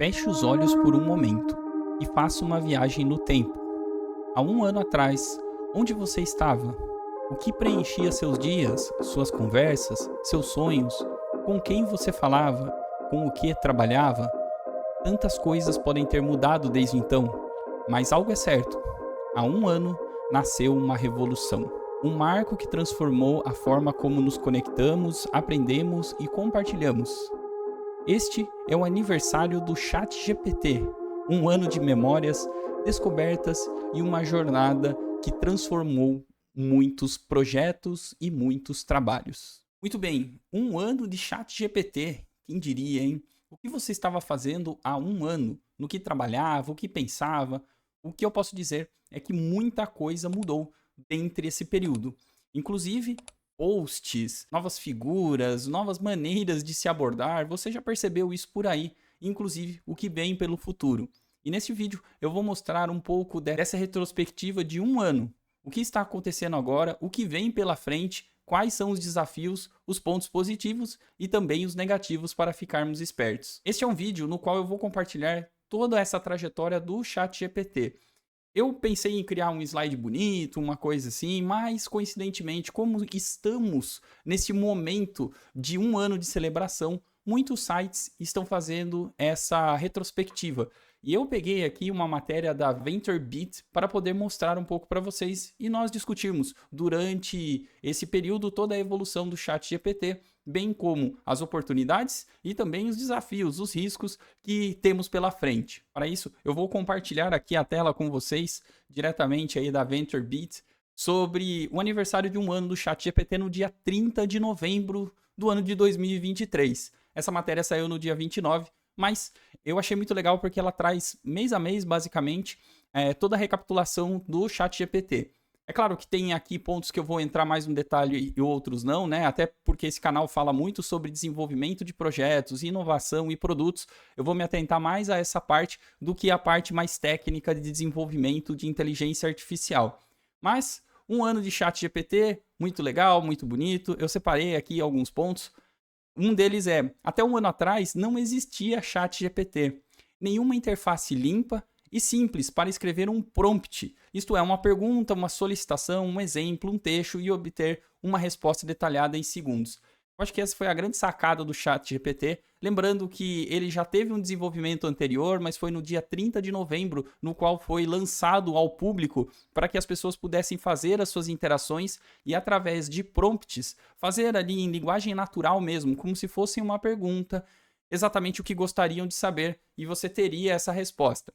Feche os olhos por um momento e faça uma viagem no tempo. Há um ano atrás, onde você estava? O que preenchia seus dias, suas conversas, seus sonhos? Com quem você falava? Com o que trabalhava? Tantas coisas podem ter mudado desde então, mas algo é certo: há um ano nasceu uma revolução. Um marco que transformou a forma como nos conectamos, aprendemos e compartilhamos. Este é o aniversário do ChatGPT, um ano de memórias, descobertas e uma jornada que transformou muitos projetos e muitos trabalhos. Muito bem, um ano de ChatGPT, quem diria, hein? O que você estava fazendo há um ano? No que trabalhava, o que pensava? O que eu posso dizer é que muita coisa mudou dentre esse período. Inclusive, posts, novas figuras, novas maneiras de se abordar, você já percebeu isso por aí, inclusive o que vem pelo futuro. E nesse vídeo eu vou mostrar um pouco dessa retrospectiva de um ano. O que está acontecendo agora, o que vem pela frente, quais são os desafios, os pontos positivos e também os negativos para ficarmos espertos. Este é um vídeo no qual eu vou compartilhar toda essa trajetória do ChatGPT. Eu pensei em criar um slide bonito, uma coisa assim, mas coincidentemente, como estamos nesse momento de um ano de celebração, muitos sites estão fazendo essa retrospectiva. E eu peguei aqui uma matéria da VentureBeat para poder mostrar um pouco para vocês e nós discutirmos durante esse período toda a evolução do ChatGPT, bem como as oportunidades e também os desafios, os riscos que temos pela frente. Para isso, eu vou compartilhar aqui a tela com vocês, diretamente aí da VentureBeat, sobre o aniversário de um ano do ChatGPT no dia 30 de novembro do ano de 2023. Essa matéria saiu no dia 29, mas eu achei muito legal porque ela traz mês a mês, basicamente, toda a recapitulação do ChatGPT. É claro que tem aqui pontos que eu vou entrar mais no detalhe e outros não, né? Até porque esse canal fala muito sobre desenvolvimento de projetos, inovação e produtos. Eu vou me atentar mais a essa parte do que a parte mais técnica de desenvolvimento de inteligência artificial. Mas um ano de ChatGPT, muito legal, muito bonito. Eu separei aqui alguns pontos. Um deles é, até um ano atrás não existia ChatGPT. Nenhuma interface limpa e simples para escrever um prompt, isto é, uma pergunta, uma solicitação, um exemplo, um texto e obter uma resposta detalhada em segundos. Eu acho que essa foi a grande sacada do ChatGPT, lembrando que ele já teve um desenvolvimento anterior, mas foi no dia 30 de novembro, no qual foi lançado ao público para que as pessoas pudessem fazer as suas interações e, através de prompts, fazer ali em linguagem natural mesmo, como se fosse uma pergunta, exatamente o que gostariam de saber, e você teria essa resposta.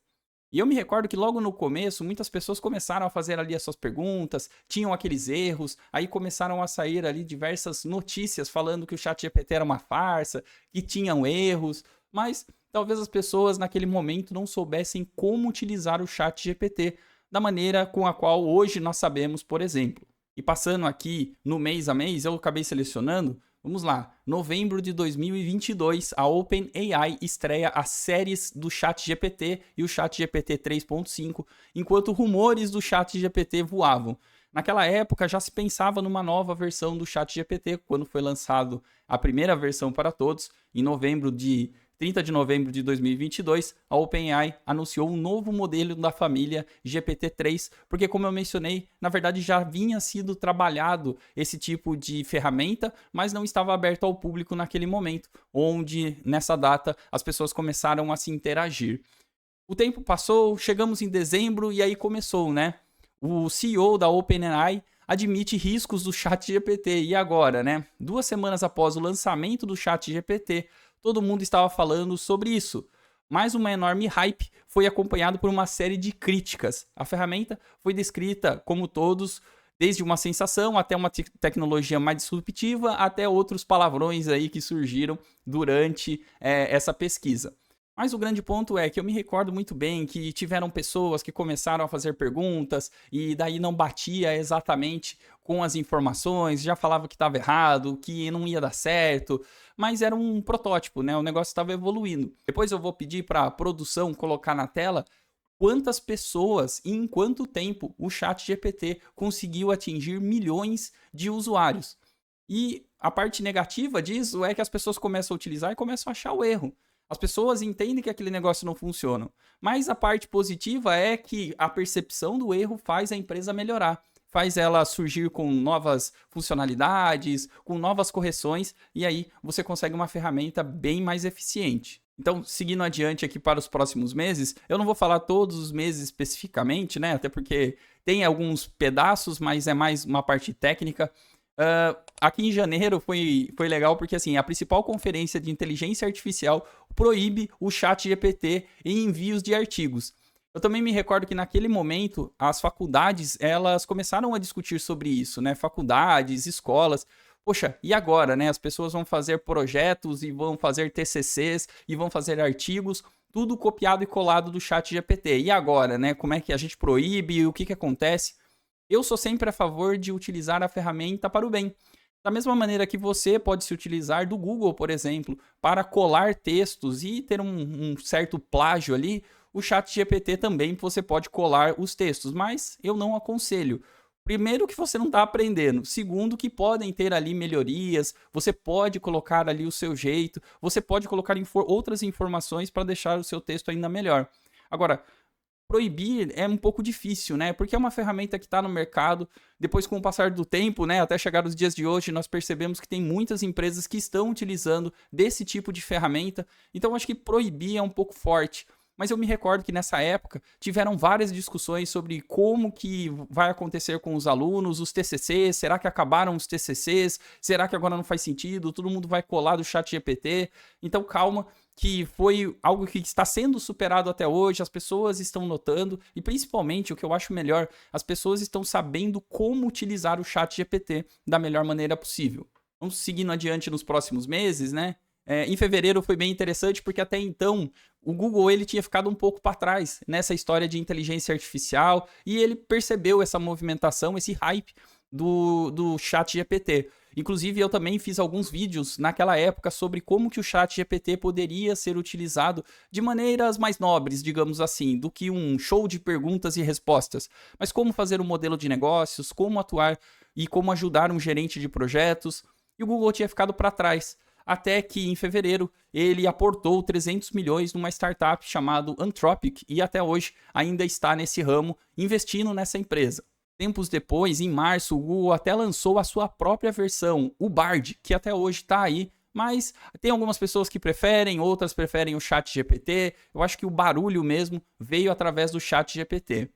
E eu me recordo que logo no começo, muitas pessoas começaram a fazer ali as suas perguntas, tinham aqueles erros, aí começaram a sair ali diversas notícias falando que o ChatGPT era uma farsa, que tinham erros, mas talvez as pessoas naquele momento não soubessem como utilizar o ChatGPT da maneira com a qual hoje nós sabemos, por exemplo. E passando aqui no mês a mês, eu acabei selecionando. Vamos lá, novembro de 2022, a OpenAI estreia as séries do ChatGPT e o ChatGPT 3.5, enquanto rumores do ChatGPT voavam. Naquela época já se pensava numa nova versão do ChatGPT, quando foi lançado a primeira versão para todos, em 30 de novembro de 2022, a OpenAI anunciou um novo modelo da família GPT-3, porque, como eu mencionei, na verdade já vinha sido trabalhado esse tipo de ferramenta, mas não estava aberto ao público naquele momento, onde, nessa data, as pessoas começaram a se interagir. O tempo passou, chegamos em dezembro e aí começou, né? O CEO da OpenAI admite riscos do ChatGPT. E agora, né? 2 semanas após o lançamento do ChatGPT, todo mundo estava falando sobre isso. Mas uma enorme hype foi acompanhado por uma série de críticas. A ferramenta foi descrita como todos, desde uma sensação até uma tecnologia mais disruptiva, até outros palavrões aí que surgiram durante essa pesquisa. Mas o grande ponto é que eu me recordo muito bem que tiveram pessoas que começaram a fazer perguntas e daí não batia exatamente com as informações, já falava que estava errado, que não ia dar certo, mas era um protótipo, né? O negócio estava evoluindo. Depois eu vou pedir para a produção colocar na tela quantas pessoas e em quanto tempo o ChatGPT conseguiu atingir milhões de usuários. E a parte negativa disso é que as pessoas começam a utilizar e começam a achar o erro. As pessoas entendem que aquele negócio não funciona, mas a parte positiva é que a percepção do erro faz a empresa melhorar, faz ela surgir com novas funcionalidades, com novas correções, e aí você consegue uma ferramenta bem mais eficiente. Então, seguindo adiante aqui para os próximos meses, eu não vou falar todos os meses especificamente, né? Até porque tem alguns pedaços, mas é mais uma parte técnica. Aqui em janeiro foi legal porque assim, a principal conferência de inteligência artificial proíbe o ChatGPT em envios de artigos. Eu também me recordo que naquele momento as faculdades elas começaram a discutir sobre isso, né? Faculdades, escolas. Poxa, e agora, né? As pessoas vão fazer projetos e vão fazer TCCs e vão fazer artigos, tudo copiado e colado do ChatGPT. E agora, né? Como é que a gente proíbe? O que acontece? Eu sou sempre a favor de utilizar a ferramenta para o bem. Da mesma maneira que você pode se utilizar do Google, por exemplo, para colar textos e ter um certo plágio ali, o ChatGPT também você pode colar os textos, mas eu não aconselho. Primeiro que você não está aprendendo. Segundo que podem ter ali melhorias, você pode colocar ali o seu jeito, você pode colocar outras informações para deixar o seu texto ainda melhor. Agora, proibir é um pouco difícil, né? Porque é uma ferramenta que está no mercado. Depois, com o passar do tempo, né? Até chegar os dias de hoje, nós percebemos que tem muitas empresas que estão utilizando desse tipo de ferramenta. Então, acho que proibir é um pouco forte. Mas eu me recordo que nessa época tiveram várias discussões sobre como que vai acontecer com os alunos, os TCCs, será que acabaram os TCCs? Será que agora não faz sentido? Todo mundo vai colar do ChatGPT? Então calma, que foi algo que está sendo superado até hoje, as pessoas estão notando e principalmente o que eu acho melhor, as pessoas estão sabendo como utilizar o ChatGPT da melhor maneira possível. Vamos seguindo adiante nos próximos meses, né? Em fevereiro foi bem interessante porque até então o Google ele tinha ficado um pouco para trás nessa história de inteligência artificial e ele percebeu essa movimentação, esse hype do ChatGPT. Inclusive eu também fiz alguns vídeos naquela época sobre como que o ChatGPT poderia ser utilizado de maneiras mais nobres, digamos assim, do que um show de perguntas e respostas. Mas como fazer um modelo de negócios, como atuar e como ajudar um gerente de projetos. E o Google tinha ficado para trás. Até que em fevereiro ele aportou 300 milhões numa startup chamada Anthropic e até hoje ainda está nesse ramo investindo nessa empresa. Tempos depois, em março, o Google até lançou a sua própria versão, o Bard, que até hoje está aí, mas tem algumas pessoas que preferem, outras preferem o ChatGPT. Eu acho que o barulho mesmo veio através do ChatGPT.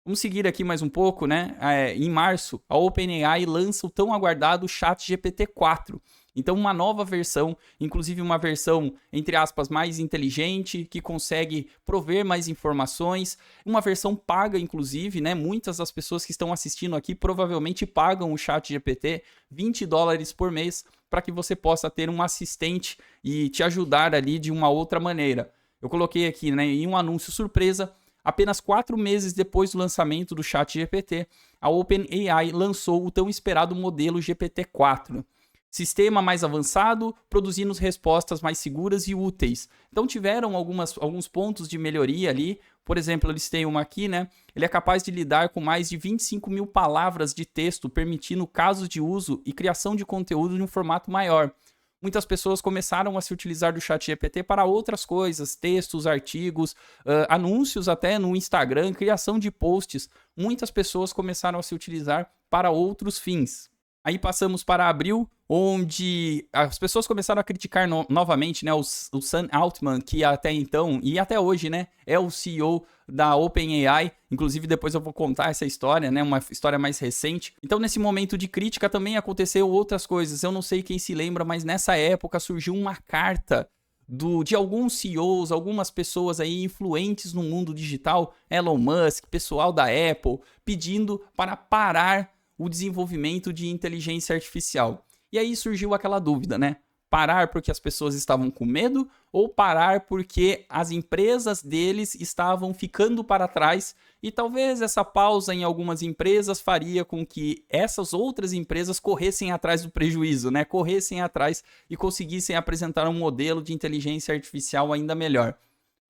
Vamos seguir aqui mais um pouco, né? Em março, a OpenAI lança o tão aguardado ChatGPT 4. Então, uma nova versão, inclusive uma versão, entre aspas, mais inteligente, que consegue prover mais informações. Uma versão paga, inclusive, né? Muitas das pessoas que estão assistindo aqui provavelmente pagam o ChatGPT $20 por mês para que você possa ter um assistente e te ajudar ali de uma outra maneira. Eu coloquei aqui, né, em um anúncio surpresa. Apenas 4 meses depois do lançamento do ChatGPT, a OpenAI lançou o tão esperado modelo GPT-4. Sistema mais avançado, produzindo respostas mais seguras e úteis. Então tiveram alguns pontos de melhoria ali. Por exemplo, eles têm uma aqui, né? Ele é capaz de lidar com mais de 25 mil palavras de texto, permitindo casos de uso e criação de conteúdo em um formato maior. Muitas pessoas começaram a se utilizar do ChatGPT para outras coisas, textos, artigos, anúncios até no Instagram, criação de posts. Muitas pessoas começaram a se utilizar para outros fins. Aí passamos para abril, onde as pessoas começaram a criticar novamente, né, o Sam Altman, que até então, e até hoje, né, é o CEO da OpenAI. Inclusive, depois eu vou contar essa história, né, uma história mais recente. Então, nesse momento de crítica também aconteceu outras coisas. Eu não sei quem se lembra, mas nessa época surgiu uma carta de alguns CEOs, algumas pessoas aí influentes no mundo digital, Elon Musk, pessoal da Apple, pedindo para parar o desenvolvimento de inteligência artificial. E aí surgiu aquela dúvida, né? Parar porque as pessoas estavam com medo ou parar porque as empresas deles estavam ficando para trás e talvez essa pausa em algumas empresas faria com que essas outras empresas corressem atrás do prejuízo, né? Corressem atrás e conseguissem apresentar um modelo de inteligência artificial ainda melhor.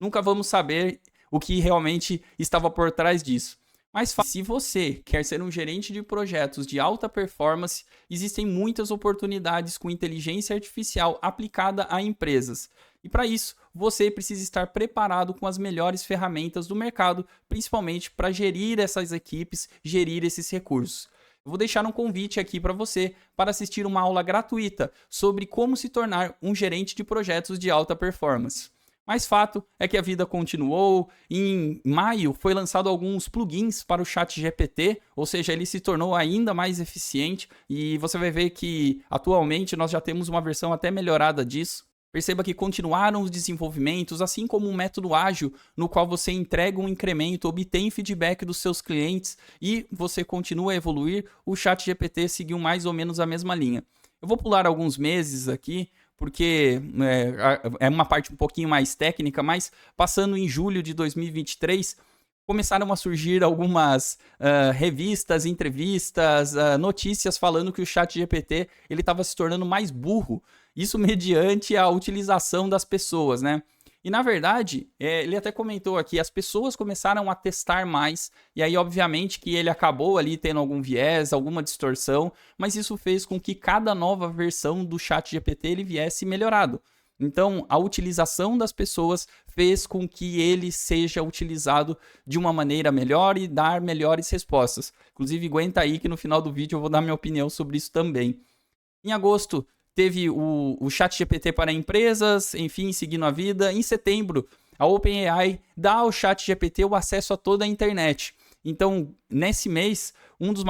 Nunca vamos saber o que realmente estava por trás disso. Mas se você quer ser um gerente de projetos de alta performance, existem muitas oportunidades com inteligência artificial aplicada a empresas. E para isso, você precisa estar preparado com as melhores ferramentas do mercado, principalmente para gerir essas equipes, gerir esses recursos. Eu vou deixar um convite aqui para você para assistir uma aula gratuita sobre como se tornar um gerente de projetos de alta performance. Mas fato é que a vida continuou. Em maio foi lançado alguns plugins para o ChatGPT, ou seja, ele se tornou ainda mais eficiente e você vai ver que atualmente nós já temos uma versão até melhorada disso. Perceba que continuaram os desenvolvimentos, assim como um método ágil no qual você entrega um incremento, obtém feedback dos seus clientes e você continua a evoluir. O ChatGPT seguiu mais ou menos a mesma linha. Eu vou pular alguns meses aqui, porque é uma parte um pouquinho mais técnica, mas passando em julho de 2023, começaram a surgir algumas revistas, entrevistas, notícias falando que o ChatGPT estava se tornando mais burro, isso mediante a utilização das pessoas, né? E na verdade, ele até comentou aqui, as pessoas começaram a testar mais, e aí obviamente que ele acabou ali tendo algum viés, alguma distorção, mas isso fez com que cada nova versão do ChatGPT ele viesse melhorado. Então, a utilização das pessoas fez com que ele seja utilizado de uma maneira melhor e dar melhores respostas. Inclusive, aguenta aí que no final do vídeo eu vou dar minha opinião sobre isso também. Em agosto, teve o ChatGPT para empresas, enfim, seguindo a vida. Em setembro, a OpenAI dá ao ChatGPT o acesso a toda a internet. Então, nesse mês, uma das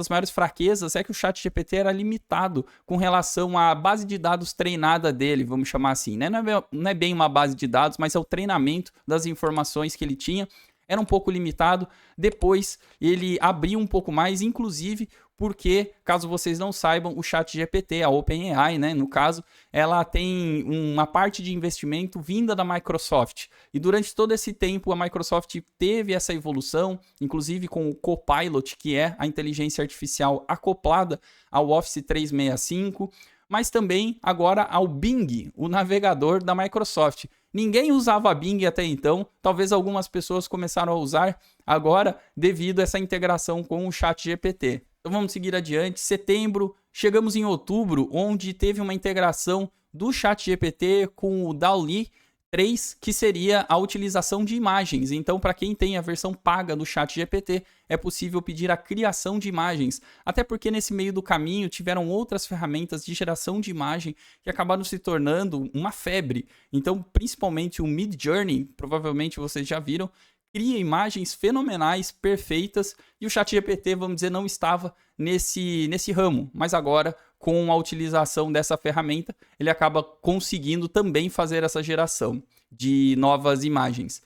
maiores fraquezas é que o ChatGPT era limitado com relação à base de dados treinada dele, vamos chamar assim, né? Não é bem uma base de dados, mas é o treinamento das informações que ele tinha. Era um pouco limitado. Depois, ele abriu um pouco mais, inclusive porque, caso vocês não saibam, o ChatGPT, a OpenAI, né, no caso, ela tem uma parte de investimento vinda da Microsoft. E durante todo esse tempo, a Microsoft teve essa evolução, inclusive com o Copilot, que é a inteligência artificial acoplada ao Office 365, mas também agora ao Bing, o navegador da Microsoft. Ninguém usava Bing até então, talvez algumas pessoas começaram a usar agora devido a essa integração com o ChatGPT. Então vamos seguir adiante. Setembro, chegamos em outubro, onde teve uma integração do ChatGPT com o DALL-E 3, que seria a utilização de imagens. Então, para quem tem a versão paga do ChatGPT, é possível pedir a criação de imagens. Até porque nesse meio do caminho tiveram outras ferramentas de geração de imagem que acabaram se tornando uma febre. Então, principalmente o Midjourney, provavelmente vocês já viram, cria imagens fenomenais, perfeitas, e o ChatGPT, vamos dizer, não estava nesse ramo, mas agora, com a utilização dessa ferramenta, ele acaba conseguindo também fazer essa geração de novas imagens.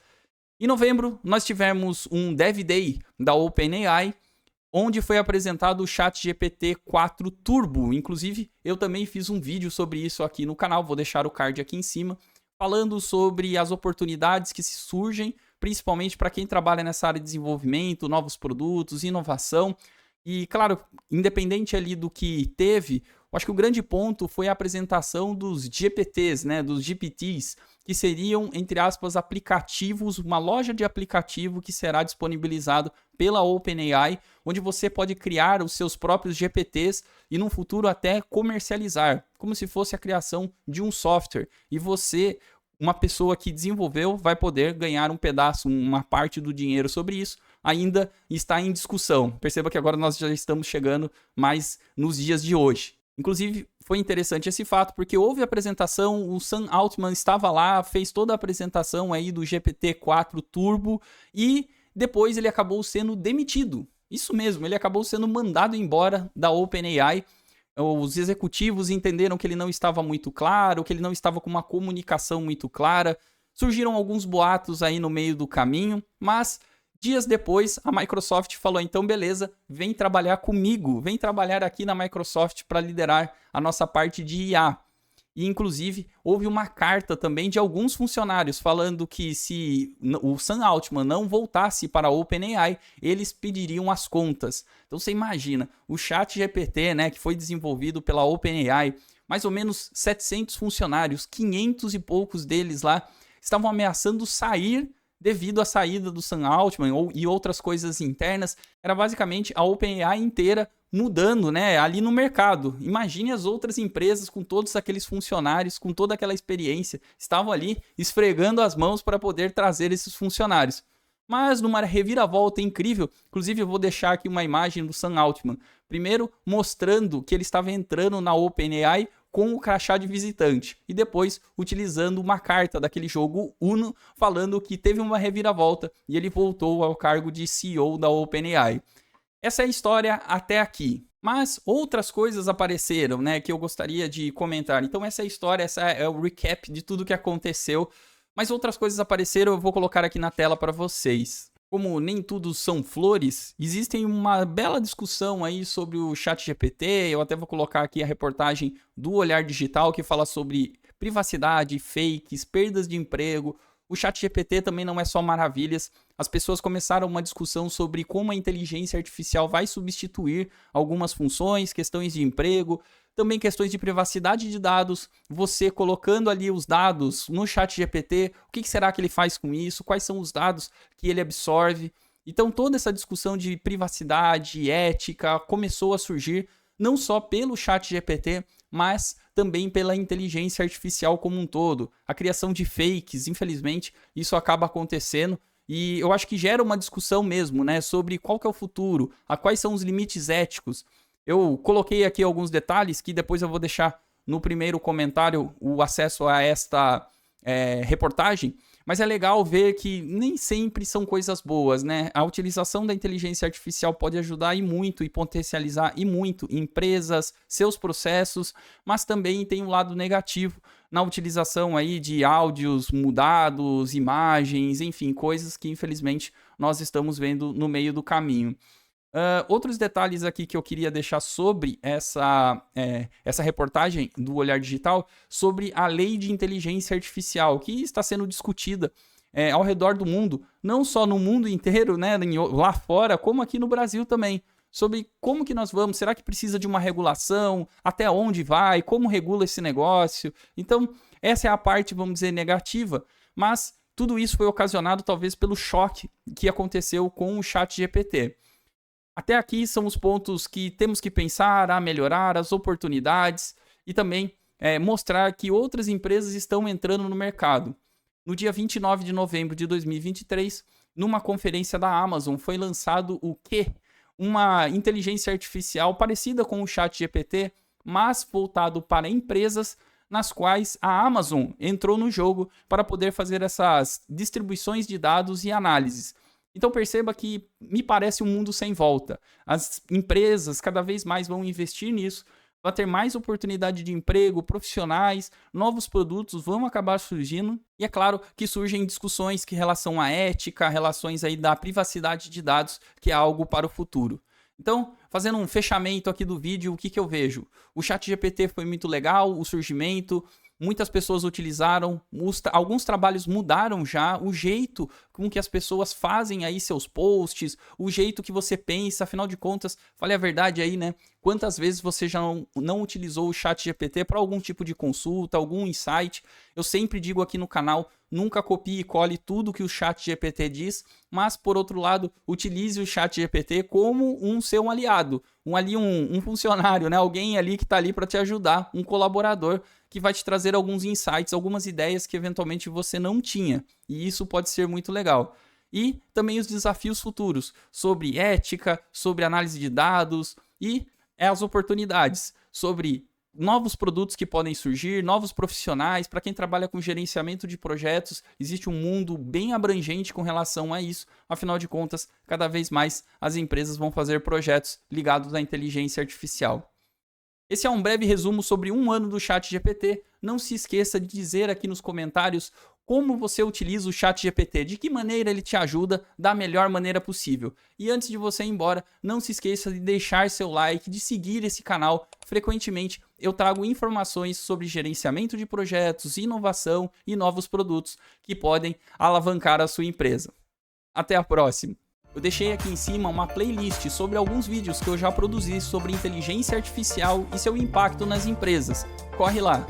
Em novembro, nós tivemos um Dev Day da OpenAI, onde foi apresentado o ChatGPT 4 Turbo. Inclusive, eu também fiz um vídeo sobre isso aqui no canal, vou deixar o card aqui em cima, falando sobre as oportunidades que surgem, principalmente para quem trabalha nessa área de desenvolvimento, novos produtos, inovação. E, claro, independente ali do que teve, eu acho que o grande ponto foi a apresentação dos GPTs, né, dos GPTs, que seriam, entre aspas, aplicativos, uma loja de aplicativo que será disponibilizado pela OpenAI, onde você pode criar os seus próprios GPTs e, no futuro, até comercializar, como se fosse a criação de um software. E você, uma pessoa que desenvolveu, vai poder ganhar um pedaço, uma parte do dinheiro sobre isso. Ainda está em discussão. Perceba que agora nós já estamos chegando mais nos dias de hoje. Inclusive, foi interessante esse fato, porque houve apresentação, o Sam Altman estava lá, fez toda a apresentação aí do GPT-4 Turbo e depois ele acabou sendo demitido. Isso mesmo, ele acabou sendo mandado embora da OpenAI. Os executivos entenderam que ele não estava muito claro, que ele não estava com uma comunicação muito clara. Surgiram alguns boatos aí no meio do caminho, mas dias depois, a Microsoft falou, então beleza, vem trabalhar comigo, vem trabalhar aqui na Microsoft para liderar a nossa parte de IA. E, inclusive, houve uma carta também de alguns funcionários falando que se o Sam Altman não voltasse para a OpenAI, eles pediriam as contas. Então, você imagina, o ChatGPT, né, que foi desenvolvido pela OpenAI, mais ou menos 700 funcionários, 500 e poucos deles lá, estavam ameaçando sair devido à saída do Sam Altman e outras coisas internas. Era basicamente a OpenAI inteira mudando, né, ali no mercado. Imagine as outras empresas com todos aqueles funcionários, com toda aquela experiência, estavam ali esfregando as mãos para poder trazer esses funcionários. Mas numa reviravolta incrível, inclusive eu vou deixar aqui uma imagem do Sam Altman, primeiro mostrando que ele estava entrando na OpenAI com o crachá de visitante e depois utilizando uma carta daquele jogo Uno, falando que teve uma reviravolta e ele voltou ao cargo de CEO da OpenAI. Essa é a história até aqui. Mas outras coisas apareceram, né, que eu gostaria de comentar. Então essa é a história, essa é o recap de tudo que aconteceu. Mas outras coisas apareceram, eu vou colocar aqui na tela para vocês. Como nem tudo são flores, existe uma bela discussão aí sobre o ChatGPT. Eu até vou colocar aqui a reportagem do Olhar Digital que fala sobre privacidade, fakes, perdas de emprego. O ChatGPT também não é só maravilhas. As pessoas começaram uma discussão sobre como a inteligência artificial vai substituir algumas funções, questões de emprego, também questões de privacidade de dados. Você colocando ali os dados no ChatGPT, o que será que ele faz com isso? Quais são os dados que ele absorve? Então toda essa discussão de privacidade, ética, começou a surgir não só pelo ChatGPT, mas também pela inteligência artificial como um todo. A criação de fakes, infelizmente, isso acaba acontecendo. E eu acho que gera uma discussão mesmo, né, sobre qual que é o futuro, quais são os limites éticos. Eu coloquei aqui alguns detalhes que depois eu vou deixar no primeiro comentário o acesso a esta reportagem, mas é legal ver que nem sempre são coisas boas, né? A utilização da inteligência artificial pode ajudar e muito e potencializar e muito empresas, seus processos, mas também tem um lado negativo na utilização aí de áudios mudados, imagens, enfim, coisas que infelizmente nós estamos vendo no meio do caminho. Outros detalhes aqui que eu queria deixar sobre essa reportagem do Olhar Digital, sobre a lei de inteligência artificial, que está sendo discutida ao redor do mundo, não só no mundo inteiro, né, lá fora, como aqui no Brasil também, sobre como que nós vamos, será que precisa de uma regulação, até onde vai, como regula esse negócio. Então, essa é a parte, vamos dizer, negativa, mas tudo isso foi ocasionado talvez pelo choque que aconteceu com o ChatGPT. Até aqui são os pontos que temos que pensar, a melhorar, as oportunidades e também mostrar que outras empresas estão entrando no mercado. No dia 29 de novembro de 2023, numa conferência da Amazon, foi lançado o Q, uma inteligência artificial parecida com o ChatGPT, mas voltado para empresas, nas quais a Amazon entrou no jogo para poder fazer essas distribuições de dados e análises. Então perceba que me parece um mundo sem volta. As empresas cada vez mais vão investir nisso, vai ter mais oportunidade de emprego, profissionais, novos produtos vão acabar surgindo. E é claro que surgem discussões que relação à ética, relações aí da privacidade de dados, que é algo para o futuro. Então, fazendo um fechamento aqui do vídeo, o que eu vejo? O ChatGPT foi muito legal, o surgimento, muitas pessoas utilizaram, alguns trabalhos mudaram já, o jeito com que as pessoas fazem aí seus posts, o jeito que você pensa, afinal de contas, fale a verdade aí, né? Quantas vezes você já não utilizou o ChatGPT para algum tipo de consulta, algum insight? Eu sempre digo aqui no canal, nunca copie e cole tudo que o ChatGPT diz, mas, por outro lado, utilize o ChatGPT como um seu aliado, um funcionário, né? Alguém ali que está ali para te ajudar, um colaborador que vai te trazer alguns insights, algumas ideias que eventualmente você não tinha. E isso pode ser muito legal. E também os desafios futuros sobre ética, sobre análise de dados e as oportunidades sobre novos produtos que podem surgir, novos profissionais. Para quem trabalha com gerenciamento de projetos, existe um mundo bem abrangente com relação a isso. Afinal de contas, cada vez mais as empresas vão fazer projetos ligados à inteligência artificial. Esse é um breve resumo sobre um ano do ChatGPT. Não se esqueça de dizer aqui nos comentários como você utiliza o ChatGPT, de que maneira ele te ajuda da melhor maneira possível. E antes de você ir embora, não se esqueça de deixar seu like, de seguir esse canal. Frequentemente eu trago informações sobre gerenciamento de projetos, inovação e novos produtos que podem alavancar a sua empresa. Até a próxima! Eu deixei aqui em cima uma playlist sobre alguns vídeos que eu já produzi sobre inteligência artificial e seu impacto nas empresas. Corre lá!